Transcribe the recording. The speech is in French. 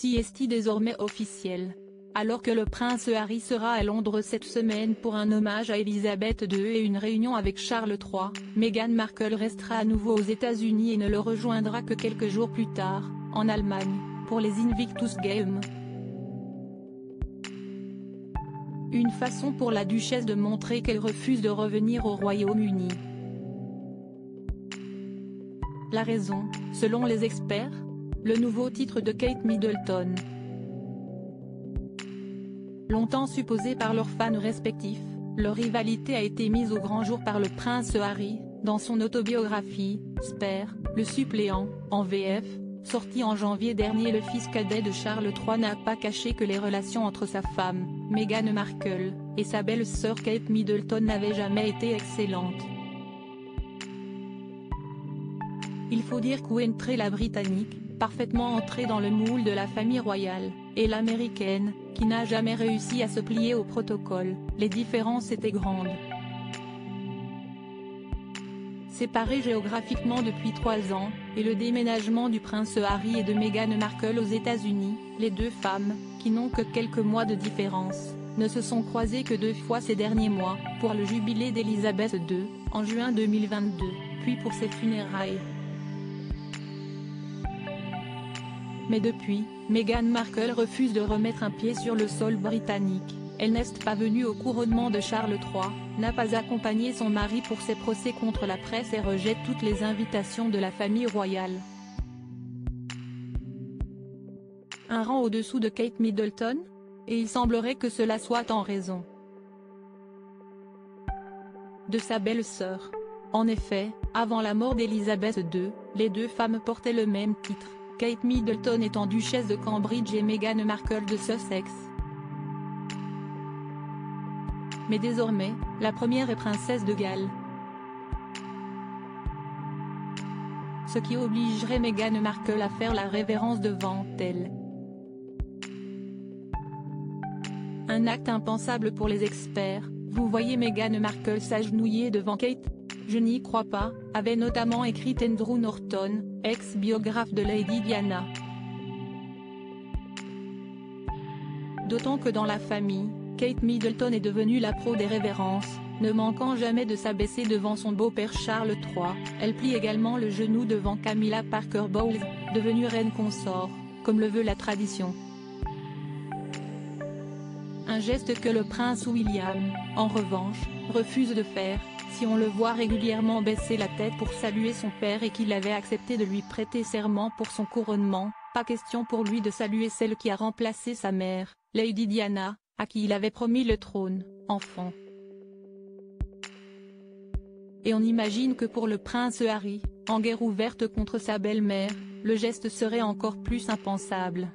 est désormais officiel. Alors que le prince Harry sera à Londres cette semaine pour un hommage à Elisabeth II et une réunion avec Charles III, Meghan Markle restera à nouveau aux États-Unis et ne le rejoindra que quelques jours plus tard, en Allemagne, pour les Invictus Games. Une façon pour la duchesse de montrer qu'elle refuse de revenir au Royaume-Uni. La raison, selon les experts ? Le nouveau titre de Kate Middleton. Longtemps supposée par leurs fans respectifs, leur rivalité a été mise au grand jour par le prince Harry, dans son autobiographie, Spare, le suppléant, en VF, sorti en janvier dernier. Le fils cadet de Charles III n'a pas caché que les relations entre sa femme, Meghan Markle, et sa belle-sœur Kate Middleton n'avaient jamais été excellentes. Il faut dire qu'entrée la britannique, parfaitement entrée dans le moule de la famille royale, et l'américaine, qui n'a jamais réussi à se plier au protocole, les différences étaient grandes. Séparées géographiquement depuis 3 ans, et le déménagement du prince Harry et de Meghan Markle aux États-Unis, les deux femmes, qui n'ont que quelques mois de différence, ne se sont croisées que 2 fois ces derniers mois, pour le jubilé d'Elisabeth II, en juin 2022, puis pour ses funérailles. Mais depuis, Meghan Markle refuse de remettre un pied sur le sol britannique. Elle n'est pas venue au couronnement de Charles III, n'a pas accompagné son mari pour ses procès contre la presse et rejette toutes les invitations de la famille royale. Un rang au-dessous de Kate Middleton ? Et il semblerait que cela soit en raison de sa belle-sœur. En effet, avant la mort d'Elisabeth II, les deux femmes portaient le même titre. Kate Middleton étant duchesse de Cambridge et Meghan Markle de Sussex. Mais désormais, la première est princesse de Galles. Ce qui obligerait Meghan Markle à faire la révérence devant elle. Un acte impensable pour les experts. Vous voyez Meghan Markle s'agenouiller devant Kate ? Je n'y crois pas, avait notamment écrit Andrew Norton, ex-biographe de Lady Diana. D'autant que dans la famille, Kate Middleton est devenue la pro des révérences, ne manquant jamais de s'abaisser devant son beau-père Charles III. Elle plie également le genou devant Camilla Parker Bowles, devenue reine consort, comme le veut la tradition. Un geste que le prince William, en revanche, refuse de faire, si on le voit régulièrement baisser la tête pour saluer son père et qu'il avait accepté de lui prêter serment pour son couronnement, pas question pour lui de saluer celle qui a remplacé sa mère, Lady Diana, à qui il avait promis le trône, enfant. Et on imagine que pour le prince Harry, en guerre ouverte contre sa belle-mère, le geste serait encore plus impensable.